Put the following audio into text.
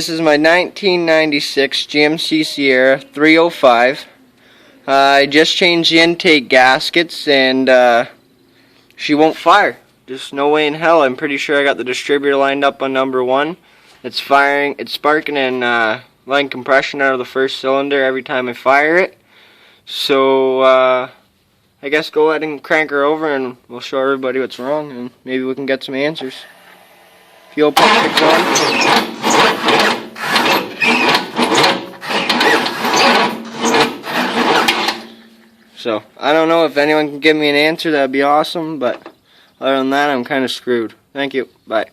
This is my 1996 GMC Sierra 305. I just changed the intake gaskets and she won't fire. Just no way in hell. I'm pretty sure I got the distributor lined up on number 1. It's firing, it's sparking and letting compression out of the first cylinder every time I fire it. So I guess go ahead and crank her over and we'll show everybody what's wrong and maybe we can get some answers. Fuel pump kicks on. So, I don't know if anyone can give me an answer, that'd be awesome, but other than that, I'm kind of screwed. Thank you. Bye.